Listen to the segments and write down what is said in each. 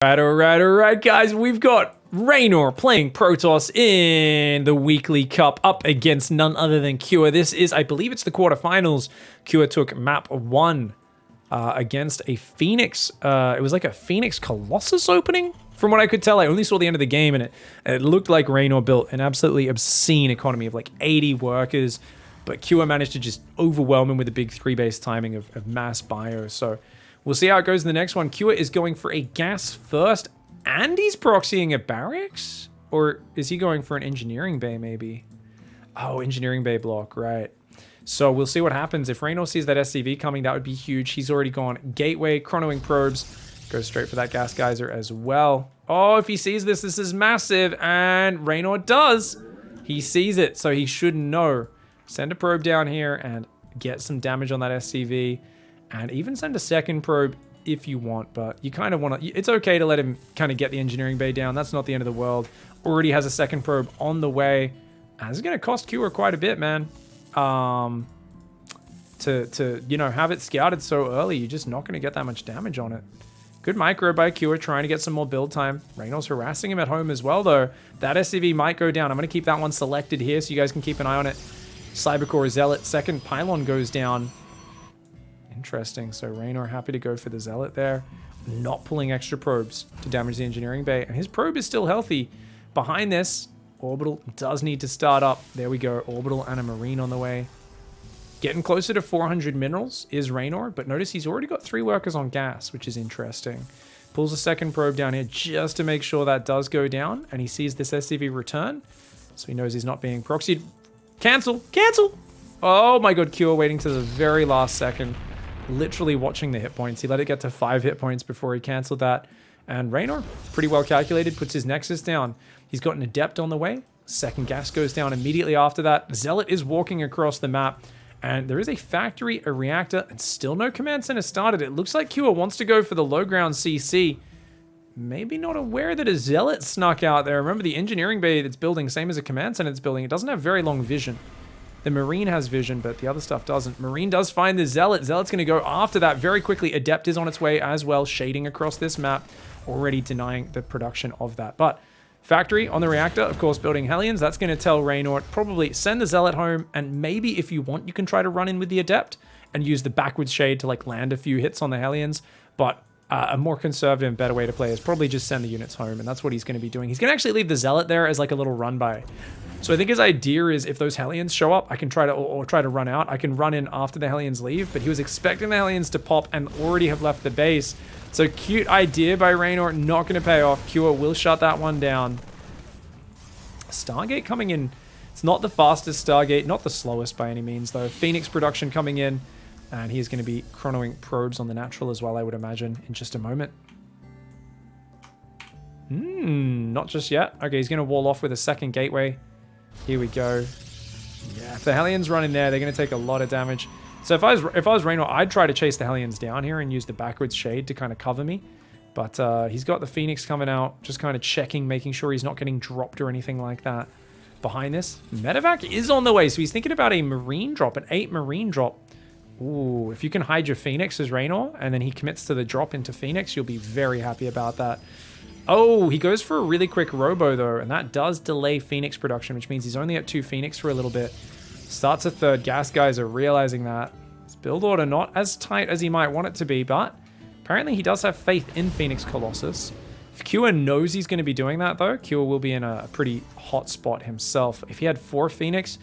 Alright, guys. We've got Reynor playing Protoss in the weekly cup up against none other than Cure. This is, I believe it's the quarterfinals. Cure took map 1 against a Phoenix. It was like a Phoenix Colossus opening. From what I could tell, I only saw the end of the game, and it looked like Reynor built an absolutely obscene economy of like 80 workers. But Cure managed to just overwhelm him with a big 3-base timing of mass bio. So we'll see how it goes in the next one. Cure is going for a gas first, and he's proxying a barracks? Or is he going for an engineering bay, maybe? Oh, engineering bay block, right. So we'll see what happens. If Reynor sees that SCV coming, that would be huge. He's already gone gateway, chronoing probes. Goes straight for that gas geyser as well. Oh, if he sees this, this is massive. And Reynor does. He sees it, so he should know. Send a probe down here and get some damage on that SCV. And even send a second probe if you want, but you kind of want to... It's okay to let him kind of get the engineering bay down. That's not the end of the world. Already has a second probe on the way. And it's going to cost Cure quite a bit, man. To you know, have it scouted so early, you're just not going to get that much damage on it. Good micro by Cure, trying to get some more build time. Reynor's harassing him at home as well, though. That SCV might go down. I'm going to keep that one selected here so you guys can keep an eye on it. Cybercore Zealot, second pylon goes down. Interesting. So Reynor happy to go for the Zealot there. Not pulling extra probes to damage the engineering bay. And his probe is still healthy. Behind this, Orbital does need to start up. There we go. Orbital and a Marine on the way. Getting closer to 400 minerals is Reynor, but notice he's already got 3 workers on gas, which is interesting. Pulls a second probe down here just to make sure that does go down, and he sees this SCV return, so he knows he's not being proxied. Cancel! Cancel! Oh my god, Cure waiting to the very last second. Literally watching the hit points. He let it get to 5 hit points before he canceled that. And Reynor, pretty well calculated, puts his Nexus down. He's got an Adept on the way. Second gas goes down immediately after that. Zealot is walking across the map. And there is a factory, a reactor, and still no command center started. It looks like Cure wants to go for the low ground CC. Maybe not aware that a Zealot snuck out there. Remember, the engineering bay that's building, same as a command center that's building, it doesn't have very long vision. The Marine has vision, but the other stuff doesn't. Marine does find the Zealot. Zealot's going to go after that very quickly. Adept is on its way as well, shading across this map, already denying the production of that. But factory on the reactor, of course, building Hellions. That's going to tell Reynor probably send the Zealot home, and maybe if you want, you can try to run in with the Adept and use the backwards shade to like land a few hits on the Hellions. But a more conservative and better way to play is probably just send the units home, and that's what he's going to be doing. He's going to actually leave the Zealot there as like a little run by. So I think his idea is if those Hellions show up, I can try to, or try to run out. I can run in after the Hellions leave, but he was expecting the Hellions to pop and already have left the base. So cute idea by Reynor, not going to pay off. Cure will shut that one down. Stargate coming in. It's not the fastest Stargate, not the slowest by any means, though. Phoenix production coming in, and he's going to be chronoing probes on the natural as well, I would imagine, in just a moment. Not just yet. Okay, he's going to wall off with a second gateway. Here we go. Yeah, if the Hellions run in there, they're going to take a lot of damage. So if I was Reynor, I'd try to chase the Hellions down here and use the backwards shade to kind of cover me. But he's got the Phoenix coming out, just kind of checking, making sure he's not getting dropped or anything like that. Behind this, Medevac is on the way, so he's thinking about a Marine drop, an 8 Marine drop. Ooh, if you can hide your Phoenix as Reynor, and then he commits to the drop into Phoenix, you'll be very happy about that. Oh, he goes for a really quick robo, though, and that does delay Phoenix production, which means he's only at 2 Phoenix for a little bit. Starts a third. Gas guys are realizing that. His build order not as tight as he might want it to be, but apparently he does have faith in Phoenix Colossus. If Cure knows he's going to be doing that, though, Cure will be in a pretty hot spot himself. If he had 4 Phoenix,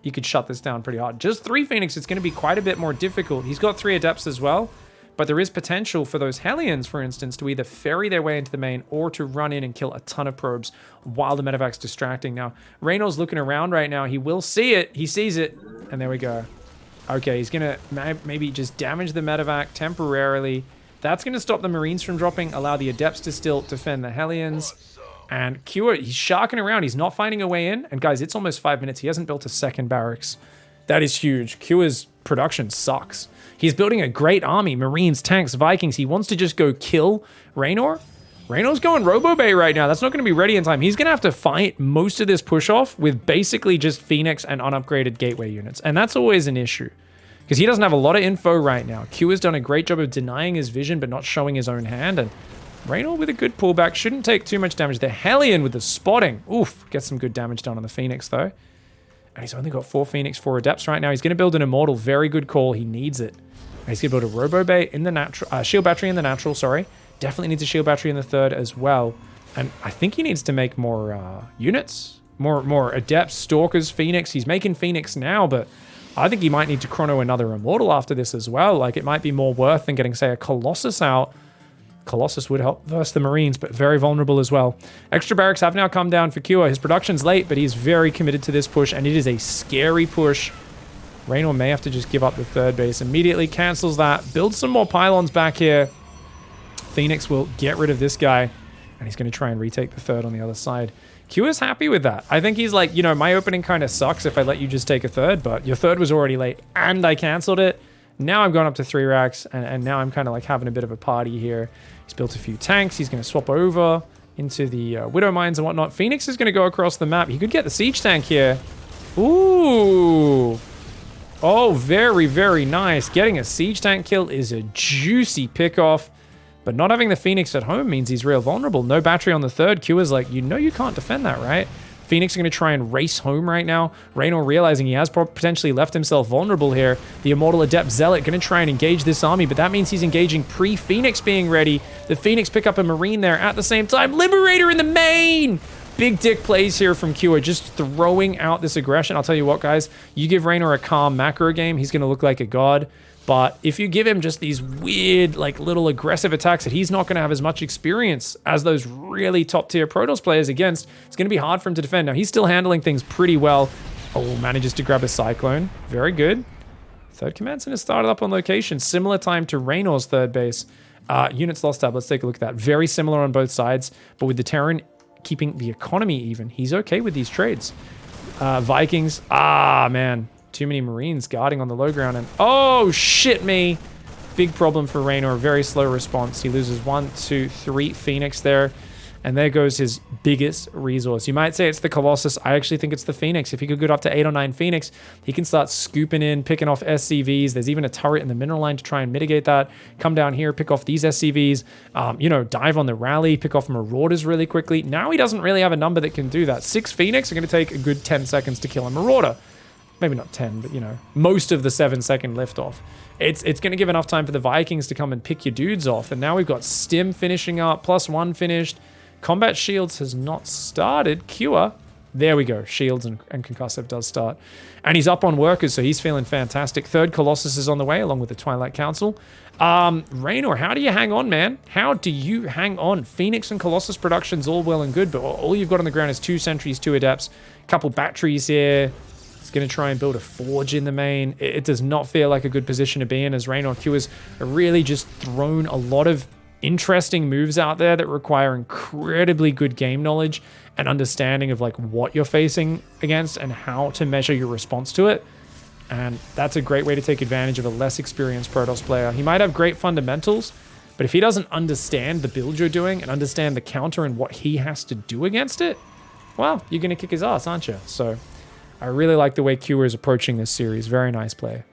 you could shut this down pretty hard. Just 3 Phoenix, it's going to be quite a bit more difficult. He's got 3 Adepts as well. But there is potential for those Hellions, for instance, to either ferry their way into the main or to run in and kill a ton of probes while the Medevac's distracting. Now, Reynor's looking around right now. He will see it. He sees it. And there we go. Okay, he's going to maybe just damage the Medevac temporarily. That's going to stop the Marines from dropping, allow the Adepts to still defend the Hellions. And Cure, he's sharking around. He's not finding a way in. And guys, it's almost 5 minutes. He hasn't built a second barracks. That is huge. Cure's production sucks. He's building a great army, Marines, tanks, Vikings. He wants to just go kill Reynor. Reynor's going Robo Bay right now. That's not going to be ready in time. He's going to have to fight most of this push-off with basically just Phoenix and unupgraded gateway units. And that's always an issue, because he doesn't have a lot of info right now. Q has done a great job of denying his vision but not showing his own hand. And Reynor with a good pullback. Shouldn't take too much damage. The Hellion with the spotting. Oof. Gets some good damage done on the Phoenix, though. And he's only got 4 Phoenix, 4 Adepts right now. He's going to build an Immortal. Very good call. He needs it. And he's going to build a Robo Bay in the natural. Shield Battery in the natural, sorry. Definitely needs a Shield Battery in the third as well. And I think he needs to make more units. More Adepts, Stalkers, Phoenix. He's making Phoenix now, but I think he might need to chrono another Immortal after this as well. Like, it might be more worth than getting, say, a Colossus out. Colossus would help versus the Marines, but very vulnerable as well. Extra barracks have now come down for Cure. His production's late, but he's very committed to this push, and it is a scary push. Reynor may have to just give up the third base. Immediately cancels that. Builds some more pylons back here. Phoenix will get rid of this guy, and he's going to try and retake the third on the other side. Q is happy with that. I think he's like, you know, my opening kind of sucks if I let you just take a third, but your third was already late, and I canceled it. Now I'm going up to 3 racks, and now I'm kind of like having a bit of a party here. He's built a few tanks. He's going to swap over into the Widow Mines and whatnot. Phoenix is going to go across the map. He could get the siege tank here. Ooh. Oh, very, very nice. Getting a siege tank kill is a juicy pick-off. But not having the Phoenix at home means he's real vulnerable. No battery on the third. Q is like, you know you can't defend that, right? Phoenix is going to try and race home right now. Reynor realizing he has potentially left himself vulnerable here. The Immortal Adept Zealot going to try and engage this army, but that means he's engaging pre-Phoenix being ready. The Phoenix pick up a Marine there at the same time. Liberator in the main! Big dick plays here from Q, just throwing out this aggression. I'll tell you what, guys. You give Reynor a calm macro game, he's going to look like a god. But if you give him just these weird, like, little aggressive attacks that he's not going to have as much experience as those really top-tier Protoss players against, it's going to be hard for him to defend. Now, he's still handling things pretty well. Oh, manages to grab a Cyclone. Very good. Third command center started up on location. Similar time to Reynor's third base. Units lost tab. Let's take a look at that. Very similar on both sides. But with the Terran keeping the economy even, he's okay with these trades. Vikings. Ah, man. Too many Marines guarding on the low ground, and oh shit me, big problem for Reynor. Very slow response. He loses 1, 2, 3 Phoenix there, and there goes his biggest resource. You might say it's the Colossus. I actually think it's the Phoenix. If he could get up to 8 or 9 Phoenix, he can start scooping in, picking off SCVs. There's even a turret in the mineral line to try and mitigate that. Come down here, pick off these SCVs, you know, dive on the rally, pick off Marauders really quickly. Now he doesn't really have a number that can do that. 6 Phoenix are going to take a good 10 seconds to kill a Marauder. Maybe not 10, but, you know, most of the 7-second liftoff. It's going to give enough time for the Vikings to come and pick your dudes off. And now we've got Stim finishing up, +1 finished. Combat Shields has not started. Cure. There we go. Shields and Concussive does start. And he's up on Workers, so he's feeling fantastic. Third Colossus is on the way, along with the Twilight Council. Reynor, how do you hang on, man? How do you hang on? Phoenix and Colossus production's all well and good, but all you've got on the ground is 2 Sentries, 2 Adepts, a couple batteries here. He's going to try and build a Forge in the main. It does not feel like a good position to be in, as Reynor Q has really just thrown a lot of interesting moves out there that require incredibly good game knowledge and understanding of like what you're facing against and how to measure your response to it. And that's a great way to take advantage of a less experienced Protoss player. He might have great fundamentals, but if he doesn't understand the build you're doing and understand the counter and what he has to do against it, well, you're going to kick his ass, aren't you? So I really like the way Q is approaching this series. Very nice play.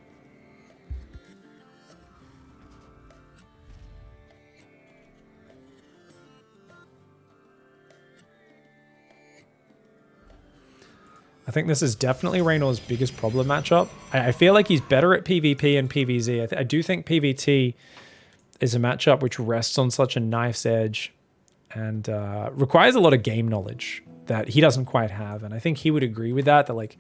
I think this is definitely Reynor's biggest problem matchup. I feel like he's better at PvP and PvZ. I do think PvT is a matchup which rests on such a knife's edge and requires a lot of game knowledge that he doesn't quite have. And I think he would agree with that like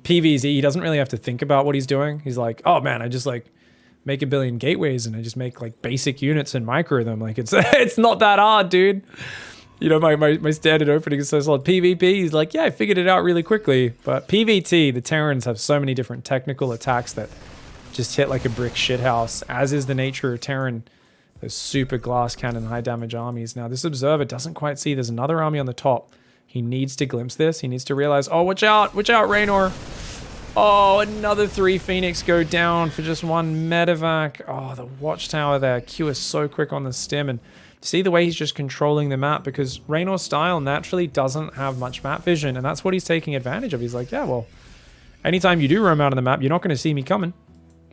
PvZ, he doesn't really have to think about what he's doing. He's like, oh man, I just like make 1 billion gateways and I just make like basic units and micro them. Like it's not that hard, dude. You know, my standard opening is so solid. PvP, he's like, yeah, I figured it out really quickly. But PvT, the Terrans have so many different technical attacks that just hit like a brick shithouse, as is the nature of Terran. Those super glass cannon high damage armies. Now this Observer doesn't quite see there's another army on the top. He needs to glimpse this. He needs to realize, oh, watch out, Reynor. Oh, another 3 Phoenix go down for just 1 medevac. Oh, the watchtower there. Q is so quick on the stem, and see the way he's just controlling the map, because Reynor's style naturally doesn't have much map vision, and that's what he's taking advantage of. He's like, yeah, well, anytime you do roam out on the map, you're not going to see me coming.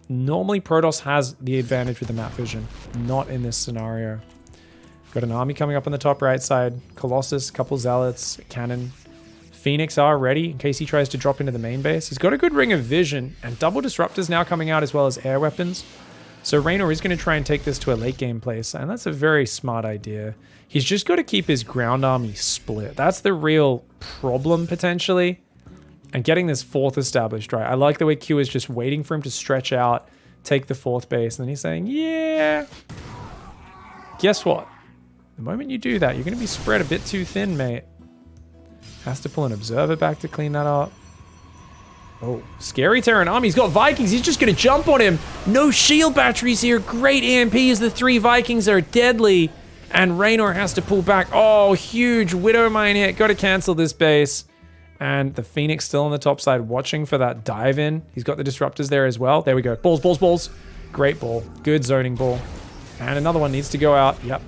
Normally, Protoss has the advantage with the map vision, not in this scenario. Got an army coming up on the top right side. Colossus, couple zealots, cannon. Phoenix are ready in case he tries to drop into the main base. He's got a good ring of vision, and double disruptors now coming out as well as air weapons. So Reynor is going to try and take this to a late game place, and that's a very smart idea. He's just got to keep his ground army split. That's the real problem, potentially. And getting this fourth established, right? I like the way Q is just waiting for him to stretch out, take the fourth base, and then he's saying, yeah. Guess what? The moment you do that, you're going to be spread a bit too thin, mate. Has to pull an observer back to clean that up. Oh, scary Terran army. He's got Vikings. He's just going to jump on him. No shield batteries here. Great EMP as the 3 Vikings are deadly. And Raynor has to pull back. Oh, huge Widow Mine hit. Got to cancel this base. And the Phoenix still on the top side watching for that dive in. He's got the disruptors there as well. There we go. Balls, balls, balls. Great ball. Good zoning ball. And another one needs to go out. Yep.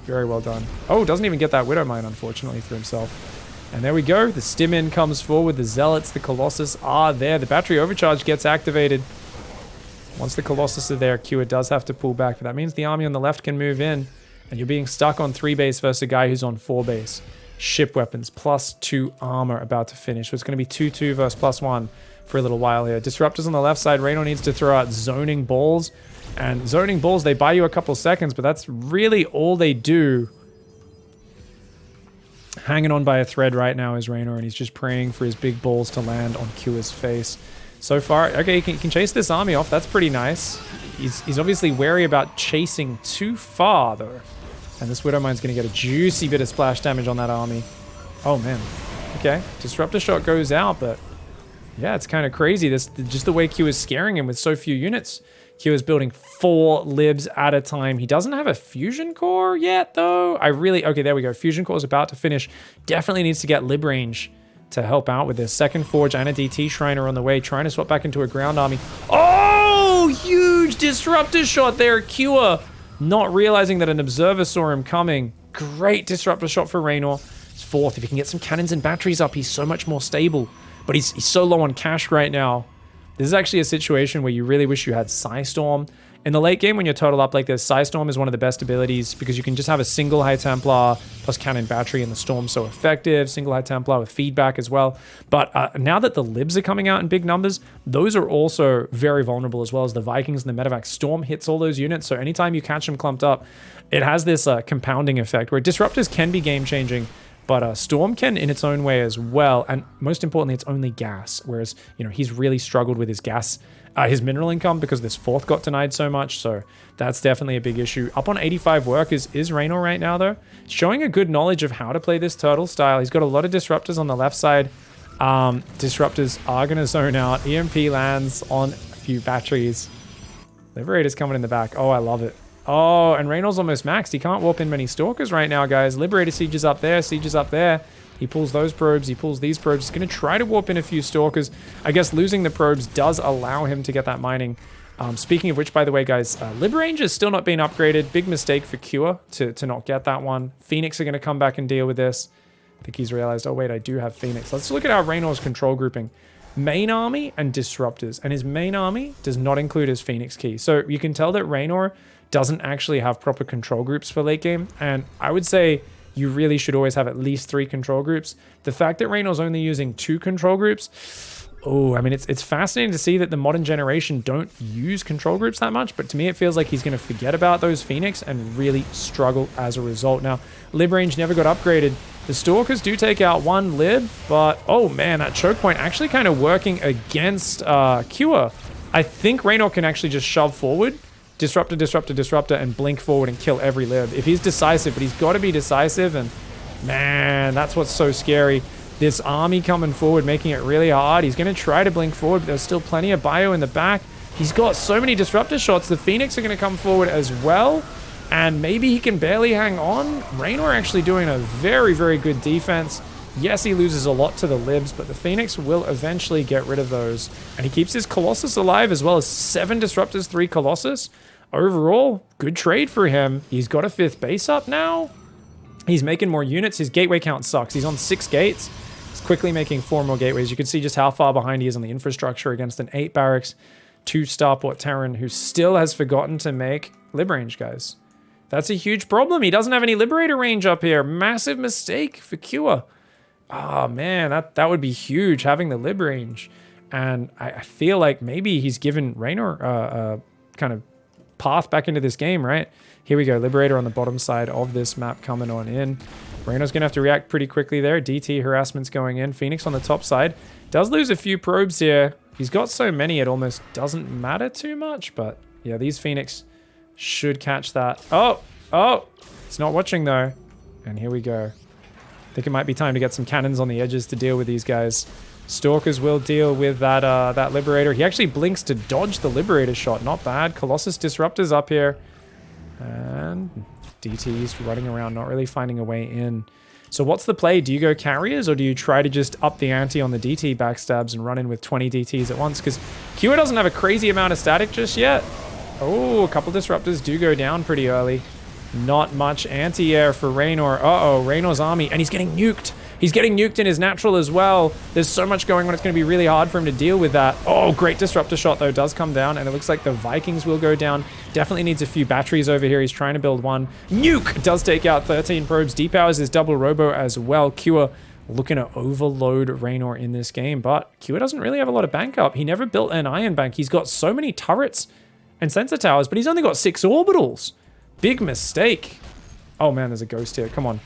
Very well done. Oh, doesn't even get that Widow Mine, unfortunately, for himself. And there we go. The stim in comes forward. The Zealots, the Colossus are there. The battery overcharge gets activated. Once the Colossus are there, Q does have to pull back. But that means the army on the left can move in. And you're being stuck on 3 base versus a guy who's on 4 base. Ship weapons, +2 armor about to finish. So it's going to be 2-2 versus +1 for a little while here. Disruptors on the left side. Reynor needs to throw out zoning balls. And zoning balls, they buy you a couple seconds, but that's really all they do. Hanging on by a thread right now is Reynor, and he's just praying for his big balls to land on Q's face. So far, okay, he can chase this army off. That's pretty nice. He's obviously wary about chasing too far, though. And this Widow Mine's going to get a juicy bit of splash damage on that army. Oh, man. Okay, Disruptor Shot goes out, but yeah, it's kind of crazy. Just the way Q is scaring him with so few units. Q is building 4 libs at a time. He doesn't have a fusion core yet, though. Okay, there we go. Fusion core is about to finish. Definitely needs to get lib range to help out with this. Second Forge and a DT Shriner on the way, trying to swap back into a ground army. Oh, huge Disruptor Shot there. Q not realizing that an observer saw him coming. Great Disruptor Shot for Reynor. It's fourth. If he can get some cannons and batteries up, he's so much more stable. But he's so low on cash right now. This is actually a situation where you really wish you had Psystorm. In the late game, when you're total up like this, Psystorm is one of the best abilities because you can just have a single High Templar plus cannon battery, and the Storm's so effective. Single High Templar with feedback as well. But now that the libs are coming out in big numbers, those are also very vulnerable, as well as the Vikings and the Medevac. Storm hits all those units, so anytime you catch them clumped up, it has this compounding effect where disruptors can be game-changing. But Storm can in its own way as well, and most importantly, it's only gas. Whereas, you know, he's really struggled with his gas, his mineral income because this fourth got denied so much. So that's definitely a big issue. Up on 85 workers is Reynor right now, though. Showing a good knowledge of how to play this turtle style. He's got a lot of disruptors on the left side. Disruptors are going to zone out. EMP lands on a few batteries. Liberator's coming in the back. Oh, I love it. Oh, and Reynor's almost maxed. He can't warp in many Stalkers right now, guys. Liberator Sieges up there, Sieges up there. He pulls those probes, he pulls these probes. He's going to try to warp in a few Stalkers. I guess losing the probes does allow him to get that mining. Speaking of which, by the way, guys, Lib Range has still not been upgraded. Big mistake for Cure to not get that one. Phoenix are going to come back and deal with this. I think he's realized, oh wait, I do have Phoenix. Let's look at our Reynor's control grouping. Main army and disruptors. And his main army does not include his Phoenix key. So you can tell that Reynor doesn't actually have proper control groups for late game. And I would say you really should always have at least 3 control groups. The fact that Reynor's only using 2 control groups, oh, I mean, it's fascinating to see that the modern generation don't use control groups that much, but to me it feels like he's going to forget about those Phoenix and really struggle as a result. Now, Lib Range never got upgraded. The Stalkers do take out 1 Lib, but oh man, that choke point actually kind of working against Cure. I think Reynor can actually just shove forward, disruptor, disruptor, disruptor, and blink forward and kill every Lib. If he's decisive, but he's got to be decisive, and man, that's what's so scary. This army coming forward, making it really hard. He's going to try to blink forward, but there's still plenty of bio in the back. He's got so many disruptor shots. The Phoenix are going to come forward as well, and maybe he can barely hang on. Reynor actually doing a very, very good defense. Yes, he loses a lot to the Libs, but the Phoenix will eventually get rid of those. And he keeps his Colossus alive, as well as 7 disruptors, 3 Colossus. Overall, good trade for him. He's got a 5th base up now. He's making more units. His gateway count sucks. He's on 6 gates. He's quickly making 4 more gateways. You can see just how far behind he is on the infrastructure against an 8 barracks, 2 starport Terran who still has forgotten to make Lib Range, guys. That's a huge problem. He doesn't have any Liberator range up here. Massive mistake for Cure. Oh, man, that would be huge, having the Lib range. And I feel like maybe he's given Reynor a kind of path back into this game, right? Here we go. Liberator on the bottom side of this map coming on in. Reynor's going to have to react pretty quickly there. DT harassment's going in. Phoenix on the top side. Does lose a few probes here. He's got so many it almost doesn't matter too much. But yeah, these Phoenix should catch that. Oh! It's not watching though. And here we go. I think it might be time to get some cannons on the edges to deal with these guys. Stalkers will deal with that Liberator. He actually blinks to dodge the Liberator shot. Not bad. Colossus Disruptors up here. And DT's running around, not really finding a way in. So what's the play? Do you go carriers or do you try to just up the ante on the DT backstabs and run in with 20 DTs at once? Because Q doesn't have a crazy amount of static just yet. Oh, a couple Disruptors do go down pretty early. Not much anti-air for Raynor. Uh-oh, Raynor's army. And he's getting nuked. He's getting nuked in his natural as well. There's so much going on. It's going to be really hard for him to deal with that. Oh, great Disruptor shot, though, does come down. And it looks like the Vikings will go down. Definitely needs a few batteries over here. He's trying to build one. Nuke does take out 13 probes. Depowers his double robo as well. Cure looking to overload Raynor in this game. But Cure doesn't really have a lot of bank up. He never built an iron bank. He's got so many turrets and sensor towers, but he's only got 6 orbitals. Big mistake. Oh, man, there's a ghost here. Come on.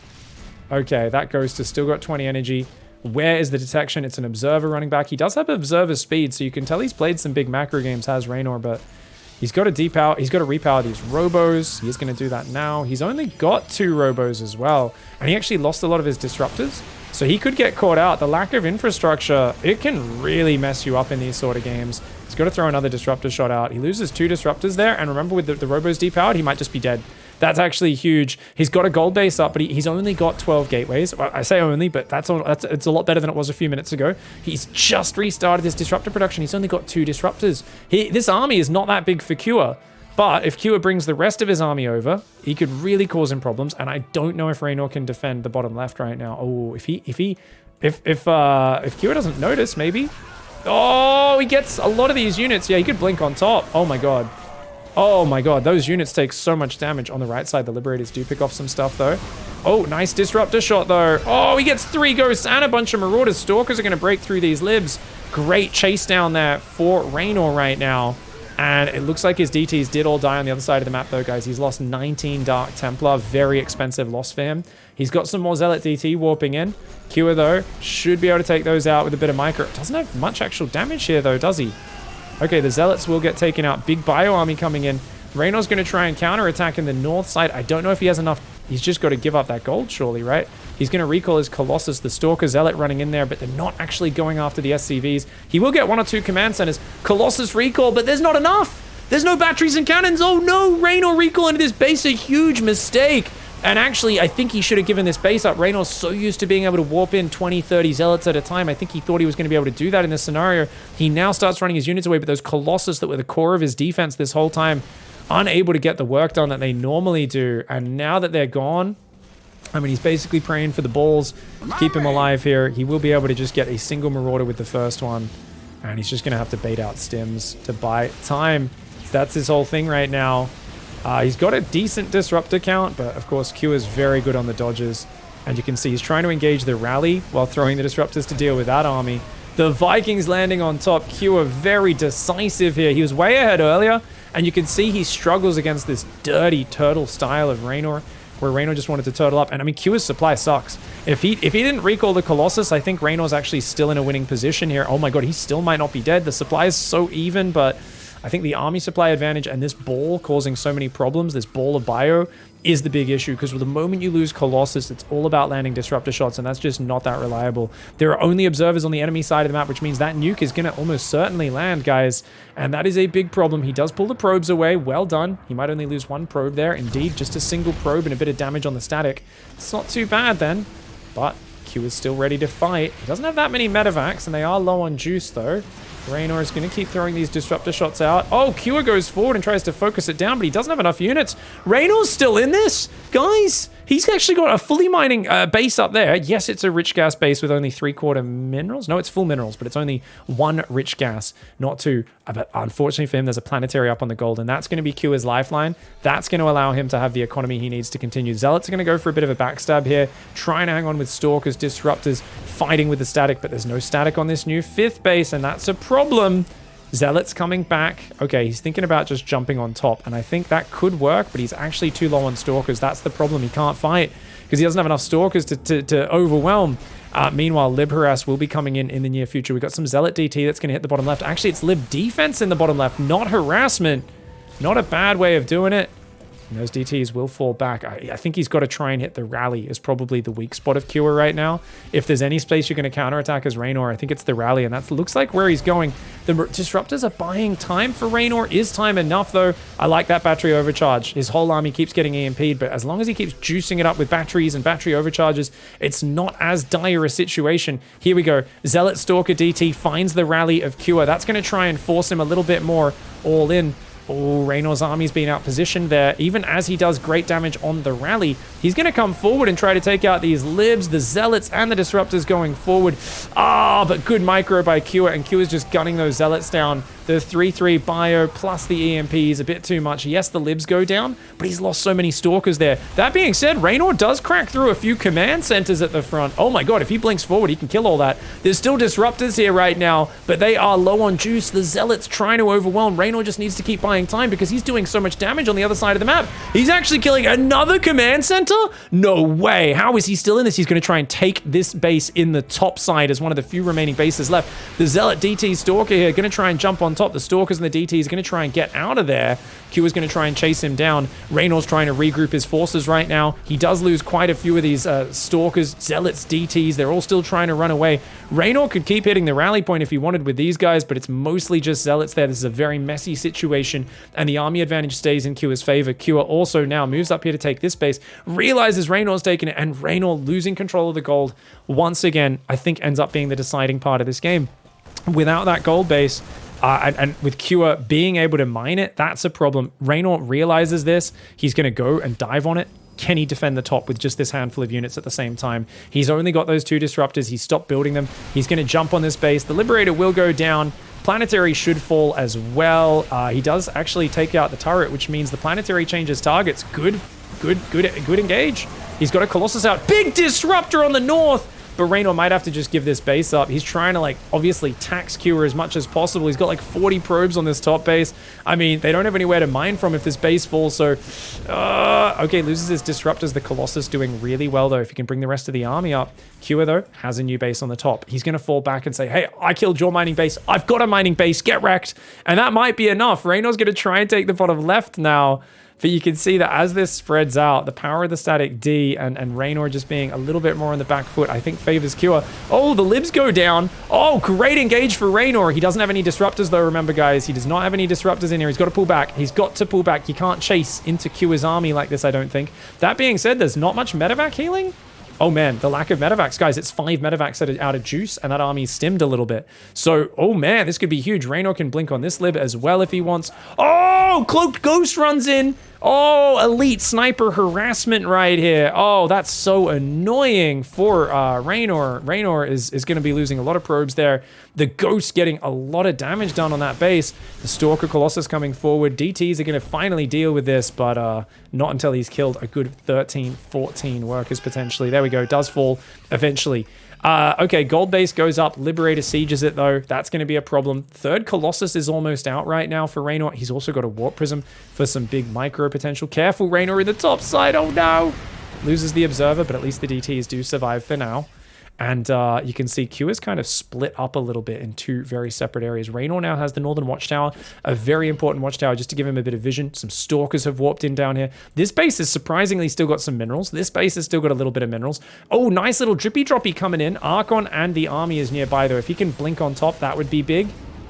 Okay, that ghost has still got 20 energy. Where is the detection? It's an observer running back. He does have observer speed, so you can tell he's played some big macro games, has Reynor, but he's got to depower. He's got to repower these robos. He's going to do that now. He's only got 2 robos as well, and he actually lost a lot of his disruptors, so he could get caught out. The lack of infrastructure, it can really mess you up in these sort of games. He's got to throw another disruptor shot out. He loses 2 disruptors there, and remember with the robos depowered, he might just be dead. That's actually huge. He's got a gold base up, but he's only got 12 gateways. Well, I say only, but it's a lot better than it was a few minutes ago. He's just restarted his disruptor production. He's only got 2 disruptors. This army is not that big for Cure, but if Cure brings the rest of his army over, he could really cause him problems. And I don't know if Reynor can defend the bottom left right now. Oh, if Cure doesn't notice, maybe. Oh, he gets a lot of these units. Yeah, he could blink on top. Oh my god. Oh my god, those units take so much damage. On the right side, the Liberators do pick off some stuff, though. Oh, nice Disruptor shot, though. Oh, he gets 3 Ghosts and a bunch of Marauders. Stalkers are going to break through these Libs. Great chase down there for Reynor right now. And it looks like his DTs did all die on the other side of the map, though, guys. He's lost 19 Dark Templar. Very expensive loss for him. He's got some more Zealot DT warping in. Cure, though, should be able to take those out with a bit of micro. Doesn't have much actual damage here, though, does he? Okay, the Zealots will get taken out. Big bio army coming in. Reynor's going to try and counterattack in the north side. I don't know if he has enough. He's just got to give up that gold, surely, right? He's going to recall his Colossus, the Stalker Zealot running in there, but they're not actually going after the SCVs. He will get 1 or 2 command centers. Colossus recall, but there's not enough. There's no batteries and cannons. Oh no, Reynor recall into this base, a huge mistake. And actually, I think he should have given this base up. Reynor's so used to being able to warp in 20, 30 Zealots at a time. I think he thought he was going to be able to do that in this scenario. He now starts running his units away, but those Colossus that were the core of his defense this whole time, unable to get the work done that they normally do. And now that they're gone, I mean, he's basically praying for the balls to keep him alive here. He will be able to just get a single Marauder with the first one. And he's just going to have to bait out Stims to buy time. So that's his whole thing right now. He's got a decent disruptor count, but of course Q is very good on the dodges. And you can see he's trying to engage the rally while throwing the disruptors to deal with that army. The Vikings landing on top. Q are very decisive here. He was way ahead earlier, and you can see he struggles against this dirty turtle style of Reynor, where Reynor just wanted to turtle up. And I mean, Q's supply sucks. If he didn't recall the Colossus, I think Reynor's actually still in a winning position here. Oh my god, he still might not be dead. The supply is so even, but I think the army supply advantage and this ball causing so many problems, this ball of bio, is the big issue, because the moment you lose Colossus, it's all about landing disruptor shots, and that's just not that reliable. There are only observers on the enemy side of the map, which means that nuke is going to almost certainly land, guys, and that is a big problem. He does pull the probes away. Well done. He might only lose 1 probe there. Indeed, just a single probe and a bit of damage on the static. It's not too bad then, but Q is still ready to fight. He doesn't have that many medevacs, and they are low on juice, though. Reynor is going to keep throwing these disruptor shots out. Oh, Kua goes forward and tries to focus it down, but he doesn't have enough units. Reynor's still in this. Guys, he's actually got a fully mining base up there. Yes, it's a rich gas base with only 3/4 minerals. No, it's full minerals, but it's only 1 rich gas, not 2. But unfortunately for him, there's a planetary up on the gold, and that's going to be Kua's lifeline. That's going to allow him to have the economy he needs to continue. Zealots are going to go for a bit of a backstab here, trying to hang on with Stalkers, Disruptors, fighting with the static, but there's no static on this new 5th base, and that's a problem. Zealots coming back. Okay, he's thinking about just jumping on top, and I think that could work, but he's actually too low on Stalkers. That's the problem. He can't fight because he doesn't have enough Stalkers to overwhelm. Meanwhile, Lib Harass will be coming in the near future. We've got some Zealot DT that's going to hit the bottom left. Actually, it's Lib Defense in the bottom left, not Harassment. Not a bad way of doing it. And those DTs will fall back. I think he's got to try and hit the rally is probably the weak spot of Kua right now. If there's any space you're going to counterattack as Reynor, I think it's the rally, and that looks like where he's going. The Disruptors are buying time for Reynor. Is time enough, though? I like that battery overcharge. His whole army keeps getting EMP'd, but as long as he keeps juicing it up with batteries and battery overcharges, it's not as dire a situation. Here we go. Zealot Stalker DT finds the rally of Kua. That's going to try and force him a little bit more all in. Oh, Reynor's army's been outpositioned there. Even as he does great damage on the rally, he's going to come forward and try to take out these Libs, the Zealots, and the Disruptors going forward. But good micro by Kua, and Kua's just gunning those Zealots down. The 3/3 bio plus the EMP is a bit too much. Yes, the Libs go down, but he's lost so many Stalkers there. That being said, Reynor does crack through a few command centers at the front. Oh my god, if he blinks forward, he can kill all that. There's still Disruptors here right now, but they are low on juice. The Zealots trying to overwhelm. Reynor just needs to keep buying time because he's doing so much damage on the other side of the map. He's actually killing another command center? No way. How is he still in this? He's going to try and take this base in the top side as one of the few remaining bases left. The Zealot DT Stalker here going to try and jump on top. The Stalkers and the DTs are going to try and get out of there. Q is going to try and chase him down. Reynor's trying to regroup his forces right now. He does lose quite a few of these Stalkers, Zealots, DTs. They're all still trying to run away. Reynor could keep hitting the rally point if he wanted with these guys, but it's mostly just Zealots there. This is a very messy situation, and the army advantage stays in Kua's favor. Kua also now moves up here to take this base, realizes Reynor's taken it, and Reynor losing control of the gold once again, I think ends up being the deciding part of this game. Without that gold base, and with Kua being able to mine it, that's a problem. Reynor realizes this. He's going to go and dive on it. Can he defend the top with just this handful of units at the same time? He's only got those 2 Disruptors. He's stopped building them. He's going to jump on this base. The Liberator will go down. Planetary should fall as well. He does actually take out the turret, which means the Planetary changes targets. Good engage. He's got a Colossus out. Big Disruptor on the north. But Reynor might have to just give this base up. He's trying to, like, obviously tax Kua as much as possible. He's got, like, 40 probes on this top base. I mean, they don't have anywhere to mine from if this base falls, so... okay, loses his Disruptors. The Colossus doing really well, though, if he can bring the rest of the army up. Kua, though, has a new base on the top. He's going to fall back and say, hey, I killed your mining base. I've got a mining base. Get wrecked. And that might be enough. Reynor's going to try and take the bottom left now. But you can see that as this spreads out, the power of the static D and Reynor just being a little bit more on the back foot, I think favors Kua. Oh, the Libs go down. Oh, great engage for Reynor. He doesn't have any Disruptors, though, remember, guys. He does not have any Disruptors in here. He's got to pull back. He's got to pull back. You can't chase into Kua's army like this, I don't think. That being said, there's not much medevac healing. Oh man, the lack of medevacs. Guys, it's 5 medevacs that are out of juice, and that army's stimmed a little bit. So, oh man, this could be huge. Reynor can blink on this Lib as well if he wants. Oh, Cloaked Ghost runs in. Oh, elite sniper harassment right here. Oh, that's so annoying for Reynor. Reynor is going to be losing a lot of probes there. The Ghost getting a lot of damage done on that base. The Stalker Colossus coming forward. DTs are going to finally deal with this, but not until he's killed a good 13, 14 workers potentially. There we go. Does fall eventually. Okay, gold base goes up. Liberator sieges it, though. That's going to be a problem. Third Colossus is almost out right now for Reynor. He's also got a Warp Prism for some big micro potential. Careful, Reynor in the top side. Oh, no. Loses the Observer, but at least the DTs do survive for now. And you can see Q is kind of split up a little bit in 2 very separate areas. Reynor now has the Northern Watchtower, a very important watchtower just to give him a bit of vision. Some Stalkers have warped in down here. This base has surprisingly still got some minerals. This base has still got a little bit of minerals. Oh, nice little drippy droppy coming in. Archon and the army is nearby, though. If he can blink on top, that would be big.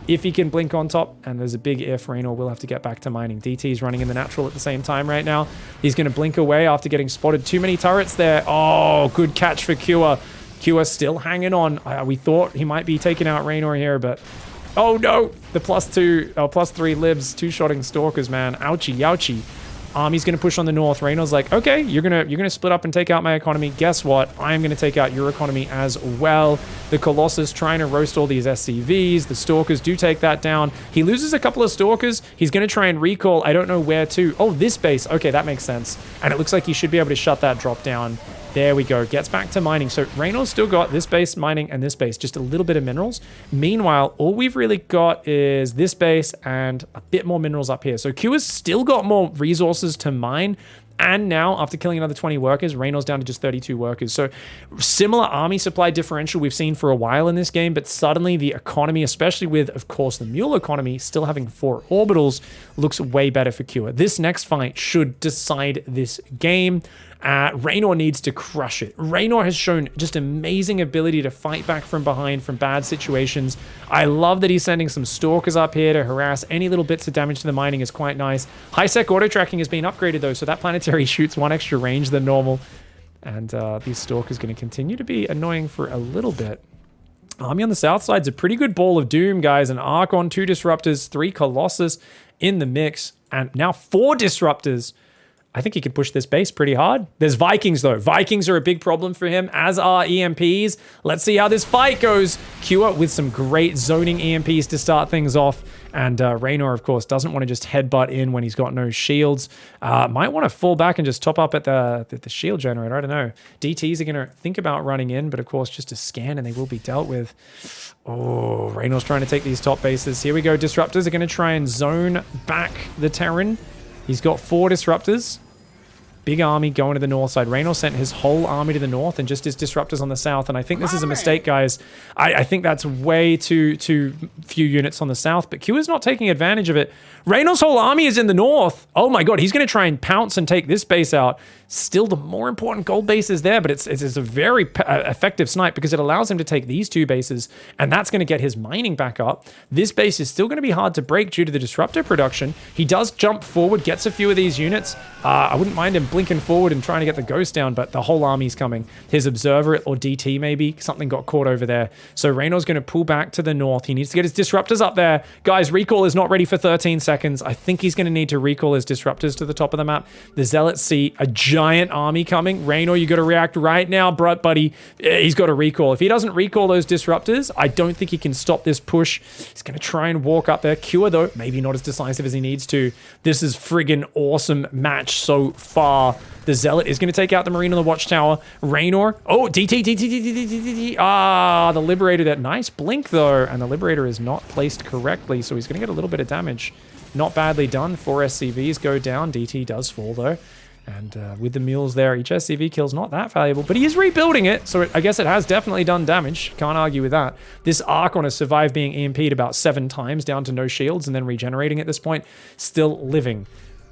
If he can blink on top, and there's a big if, Reynor will have to get back to mining. DT is running in the natural at the same time right now. He's going to blink away after getting spotted. Too many turrets there. Oh, good catch for Kua. Kua still hanging on. We thought he might be taking out Reynor here, but Oh no, the +3 libs, two-shotting stalkers, man. Ouchie, ouchie. Army's gonna push on the north. Reynor's like, okay, you're gonna split up and take out my economy. Guess what? I'm gonna take out your economy as well. The Colossus trying to roast all these SCVs. The stalkers do take that down. He loses a couple of stalkers. He's gonna try and recall. I don't know where to. Oh, this base. Okay, that makes sense. And it looks like he should be able to shut that drop down. There we go. Gets back to mining. So Reynor's still got this base mining and this base, just a little bit of minerals. Meanwhile, all we've really got is this base and a bit more minerals up here. So Q has still got more resources to mine. And now, after killing another 20 workers, Reynor's down to just 32 workers. So similar army supply differential we've seen for a while in this game, but suddenly the economy, especially with, of course, the Mule economy still having 4 orbitals, looks way better for Q. This next fight should decide this game. Reynor needs to crush it. Reynor has shown just amazing ability to fight back from behind from bad situations. I love that he's sending some stalkers up here to harass. Any little bits of damage to the mining is quite nice. High-sec auto-tracking has been upgraded though, so that planetary shoots 1 extra range than normal. And these stalkers going to continue to be annoying for a little bit. Army on the south side is a pretty good ball of doom, guys. An Archon, 2 Disruptors, 3 Colossus in the mix, and now 4 Disruptors. I think he could push this base pretty hard. There's Vikings, though. Vikings are a big problem for him, as are EMPs. Let's see how this fight goes. Cure with some great zoning EMPs to start things off. And Reynor, of course, doesn't want to just headbutt in when he's got no shields. Might want to fall back and just top up at the shield generator. I don't know. DTs are going to think about running in, but of course, just a scan and they will be dealt with. Oh, Reynor's trying to take these top bases. Here we go. Disruptors are going to try and zone back the Terran. He's got 4 Disruptors. Big army going to the north side. Reynor sent his whole army to the north and just his Disruptors on the south. And I think this is a mistake, guys. I think that's way too few units on the south. But Q is not taking advantage of it. Reynor's whole army is in the north. Oh my god, he's going to try and pounce and take this base out. Still, the more important gold base is there, but it's a very effective snipe because it allows him to take these 2 bases, and that's going to get his mining back up. This base is still going to be hard to break due to the Disruptor production. He does jump forward, gets a few of these units. I wouldn't mind him blinking forward and trying to get the ghost down, but the whole army's coming. His Observer or DT maybe, something got caught over there. So Reynor's going to pull back to the north. He needs to get his Disruptors up there. Guys, recall is not ready for 13 seconds. I think he's going to need to recall his Disruptors to the top of the map. The Zealots see a giant army coming. Reynor, you got to react right now, buddy. He's got to recall. If he doesn't recall those Disruptors, I don't think he can stop this push. He's going to try and walk up there. Cure, though, maybe not as decisive as he needs to. This is friggin' awesome match so far. The Zealot is going to take out the Marine on the Watchtower. Reynor. Oh, DT. Ah, the Liberator. That nice blink, though. And the Liberator is not placed correctly, so he's going to get a little bit of damage. Not badly done. 4 SCVs go down. DT does fall, though. And with the mules there, each SCV kill's not that valuable, but he is rebuilding it, so I guess it has definitely done damage. Can't argue with that. This Archon has survived being EMP'd about 7 times, down to no shields, and then regenerating at this point. Still living.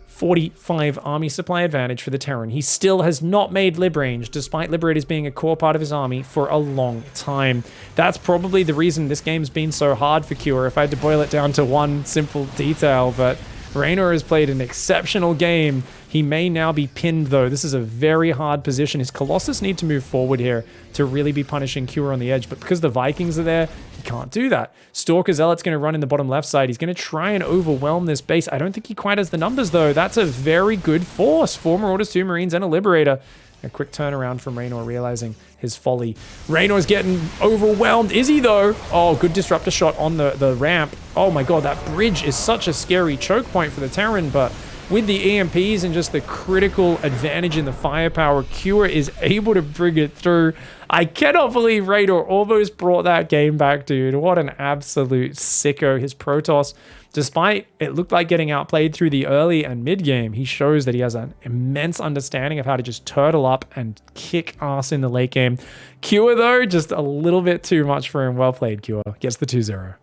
45 army supply advantage for the Terran. He still has not made lib range, despite Liberators being a core part of his army for a long time. That's probably the reason this game's been so hard for Cure, if I had to boil it down to one simple detail, but Reynor has played an exceptional game. He may now be pinned, though. This is a very hard position. His Colossus need to move forward here to really be punishing Cure on the edge, but because the Vikings are there, he can't do that. Stalker Zealot's going to run in the bottom left side. He's going to try and overwhelm this base. I don't think he quite has the numbers, though. That's a very good force. 4 Marauders, 2 Marines, and a Liberator. A quick turnaround from Reynor, realizing his folly. Reynor's getting overwhelmed. Is he, though? Oh, good Disruptor shot on the ramp. Oh my god, that bridge is such a scary choke point for the Terran, but with the EMPs and just the critical advantage in the firepower, Cure is able to bring it through. I cannot believe Reynor almost brought that game back, dude. What an absolute sicko. His Protoss, despite it looked like getting outplayed through the early and mid game, he shows that he has an immense understanding of how to just turtle up and kick ass in the late game. Cure, though, just a little bit too much for him. Well played, Cure. Gets the 2-0.